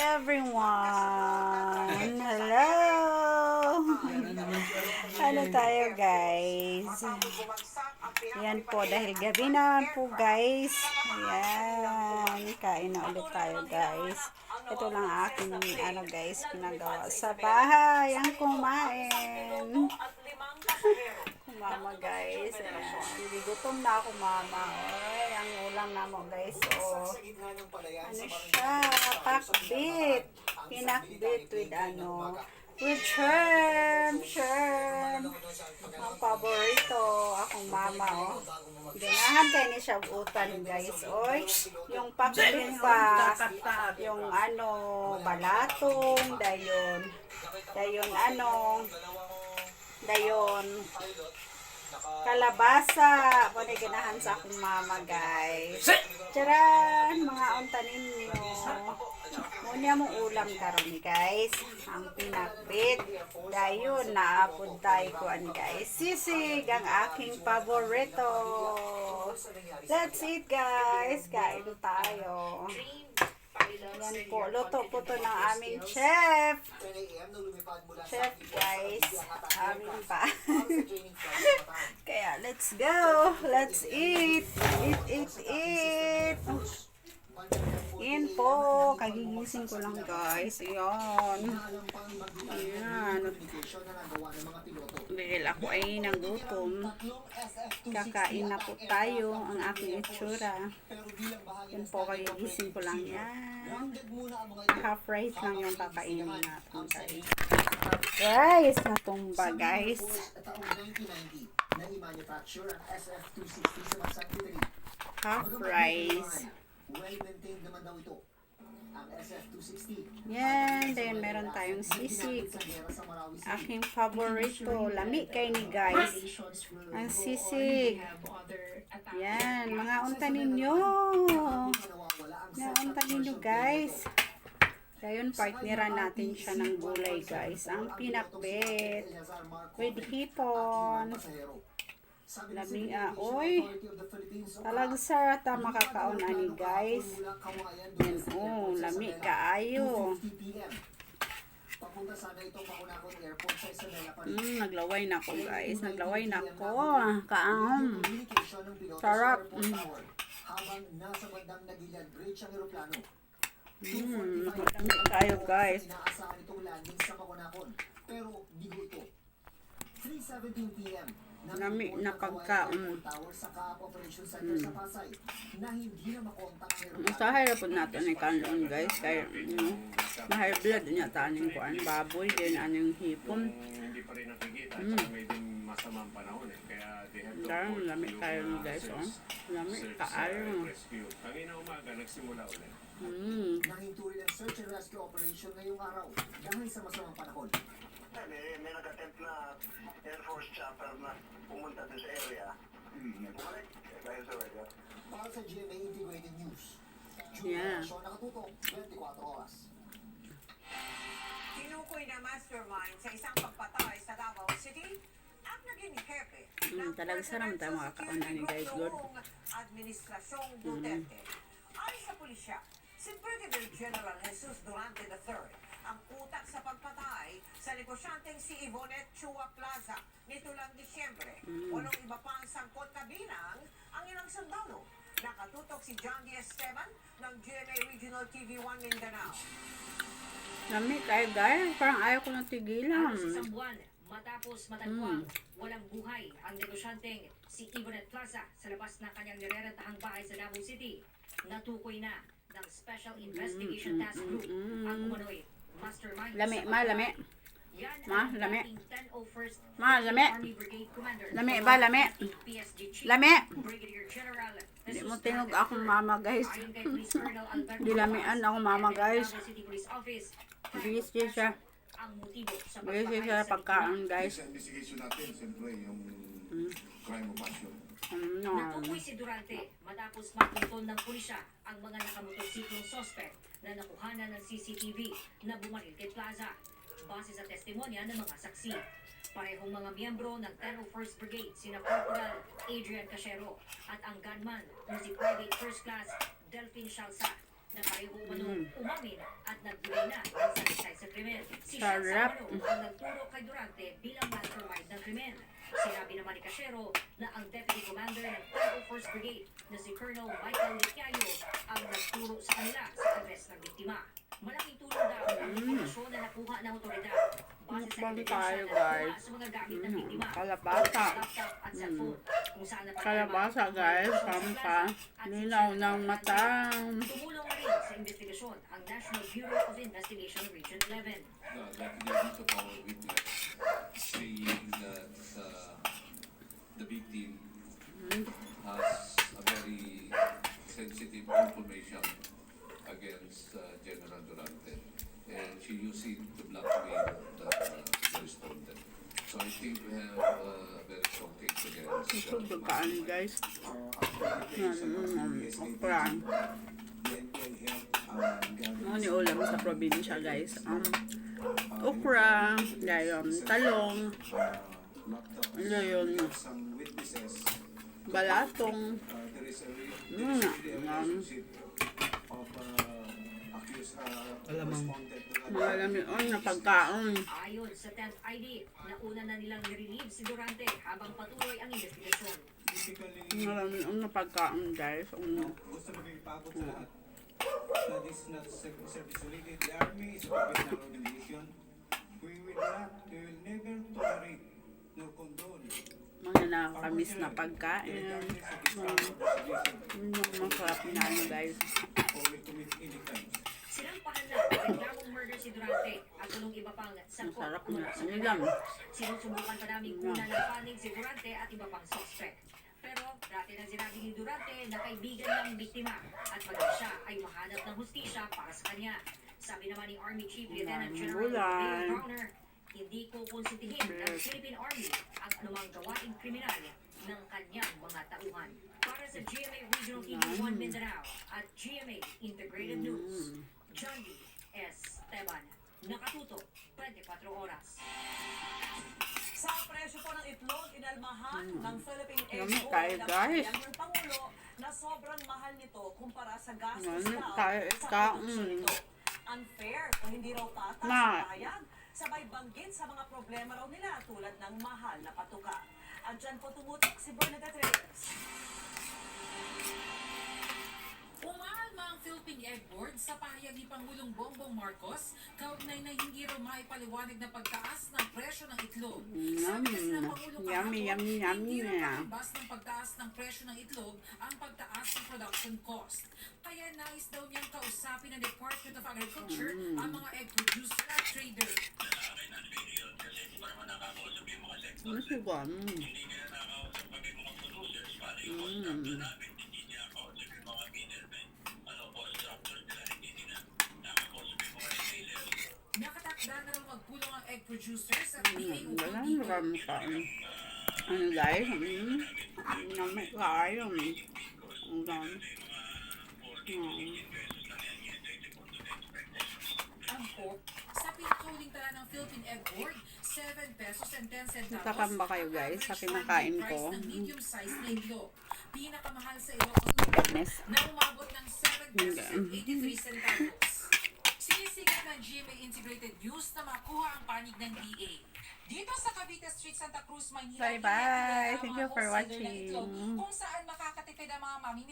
everyone! Hello! Ano tayo guys? Yan po, dahil gabi na po guys. Ayan, kain na ulit tayo guys. Ito lang aking guys, ginagawa sa bahay. Ang kumain. Kumama guys. Ayan, hindi gutom na ako mama. Oy, ang ulam na mo guys. Oh, ano siya? Pakbit. Pinakbit with with shrimp. Ang paborito. Akong mama, oh. Ganahan kayo ni siya utan, guys. Oy, yung pakbit pa, yung balatong, dayon, kalabasa. Kung ganahan sa akong mama, guys. Tcharan! Mga unta ninyo. Muna mong ulam karon ni guys. Ang pinakbit. Dayon, naapod tayo kuan guys. Sisig, ang aking paborito. Let's eat guys. Kain tayo. Yan po. Luto po to ng aming chef. Chef guys. Amin pa. Kaya let's go. Let's eat. Eat. Yan po, kagigising ko lang guys. Ayan. Dahil ako ay nagutom. Kakain na po tayo ang aking itsura. Yan po, kagigising ko lang yan. Half rice lang yung kakainin natin guys. Guys, natumba guys. Half rice. Well-maintained naman daw ito. Ang SF260. Yan, then meron tayong sisig. Aking paborito. Lami kay ni guys. Ang sisig. Yan, mga unta ninyo. Mga unta ninyo guys. Ngayon, partneran natin siya ng gulay guys. Ang pinakbit. With hipon. Lami oy. Talagang sarata makakaon ani guys. Yan lami kaayo. Naglaway na ko guys. Naglaway na ko. Kaam. Sarap. Lami kayo guys. Lami na pagkaon. Usahay na po natin ang kanon guys. Kaya na-high blood niya tanin ko ang baboy din anong hipon. Darang lami kayo guys. Lami kaayo. Nahintuloy ang search and rescue operation ngayong araw dahil sa masamang panahon. May nag-attempt na Air Force chopper na pumunta doon sa area. Bumalik dahil sa area. Para sa GMA Integrated News. Yeah. Nakatutok 24 oras. Tinukoy na mastermind sa isang pagpatay sa Davao City at naging hepe ng talagang sarap tayo makakaon ni guys, Lord. Administrasyong Duterte. Ayon sa pulisya, si Brigadier General Jesus Durante III ang utak sa pagpatay sa negosyanteng si Yvonne Chua Plaza nito lang Disyembre. Walang iba pa ang sangkot kabilang ang ilang sundalo. Nakatutok si John D. Esteban ng GMA Regional TV1 Mindanao. Lami kayo guys. Parang ayaw ko nang tigilan. Isang buwan matapos matagpuan, walang buhay ang negosyanteng si Yvonne Plaza sa labas ng kanyang nirerentahang bahay sa Davao City. Natukoy na ng Special Investigation Task Group ang umano'y mastermind. Lami. Lami. Lami. Lami. Hindi mo tinog akong mama guys. Hindi lamian akong mama guys. Busy siya. Busy siya pagkaan guys. Natukoy si Durante matapos mapunton ng pulisya ang mga nakamotosiklong suspect na nakuhanan ng CCTV na bumaril kay Plaza. Base sa testimonya ng mga saksi, parehong mga miyembro ng 1001st Brigade sina Corporal Adrian Cachero at ang gunman na si Private First Class Delphine Shalsa na pareho umamin at nagbigay na ang salaysay sa krimen. Si Sean Sarap. Sabano ang nagturo kay Durante bilang mastermind ng krimen. Sinabi naman ni Casero na ang Deputy Commander ng 101st Brigade na si Colonel Michael Licyayo ang nagturo sa kanila sa arrest ng biktima. Malaking tulong daw ang impormasyon na nakuha ng otoridad. Base sa Mukbang ebidensya tayo, na nakuha guys. sa mga gamit ng biktima. Kalabasa. Laptop at cellphone. Kung saan napatama Kalabasa, guys. ang Pampa. at Linaw ng mata. tumulong na rin sa investigasyon ang National Bureau of Investigation Region 11. The affidavit of our witness saying that the victim has a very sensitive information against General Durante, and she used it to blackmail the respondent. So I think we have a very strong case against Ito, dugaan, guys. Okra. Mga ni ulam sa probinsya, guys. Okra, gayon, talong, gayon, balatong, mga lamion na pagkaon. Ayon sa 10th ID, nauna na nilang nirelieve si Durante habang patuloy ang investigasyon. Mga lamion na pagkaon, guys. Gusto maging pagod sa lahat. That is not service-related. The Army is a professional organization. We will never tolerate nor condone Mga nakakamis na pagkain. Yung masarap na ano, guys. or will commit any crimes. Sinampahan na ng reklamong murder si Durante at tulong iba pang sangkot Masarap na. mula sa Ano krimen. lang. Sinusubukan pa namin kuna ng panig si Durante at iba pang suspect. Pero dati nang sinabi ni Durante na kaibigan ng biktima at maging siya ay mahanap ng hustisya para sa kanya. Sabi naman ni Army Chief Lieutenant General Gulay. Dale Browner, hindi ko konsintihin ng Philippine Army ang anumang gawaing kriminal ng kanyang mga tauhan. Para sa GMA Regional TV1 Mindanao at GMA Integrated News, John D. Esteban, nakatuto 24 oras. Sa presyo po ng itlog, inalmahan ng Philippine Yummy Egg tayo, Board guys. ng Pangulo na sobrang mahal nito kumpara sa gastos Yummy daw tayo, sa produksyon nito. Unfair o hindi raw patas Ma. sa bayad, sabay banggit sa mga problema raw nila tulad ng mahal na patuka. At dyan po tumutok si Bernadette Reyes. Umalma ang Philippine Egg Board sa pahayag ni Pangulong Bongbong Marcos kaugnay na hindi raw maipaliwanag na pagtaas ng presyo ng itlog. Sabi kasi ng Pangulo Yummy, kahapon, yummy, yummy hindi raw na. palibas ng pagtaas ng presyo ng itlog ang pagtaas ng production cost. Kaya nais daw niyang kausapin ng Department of Agriculture ang mga egg producer at trader. Masugan. Nakatakda na raw magpulong ang egg producers at DA Wala upang na kami kain. Ano, guys? Yummy kayo. Ang dami. ang pork sa pinakahuling tala ng Philippine Egg Board, 7 pesos and 10 centavos. Natakam ba kayo, guys, sa kinakain ko? Price ng medium size na itlog. Pinakamahal sa Ilocos Yes. na umabot ng 7 pesos and 83 centavos. Sinisigat ng GMA Integrated News na makuha ang panig ng DA. Dito sa Cavite Street, Santa Cruz, Maynila, Bye-bye. Thank you for watching. kung saan makakatipid ang mga mamimili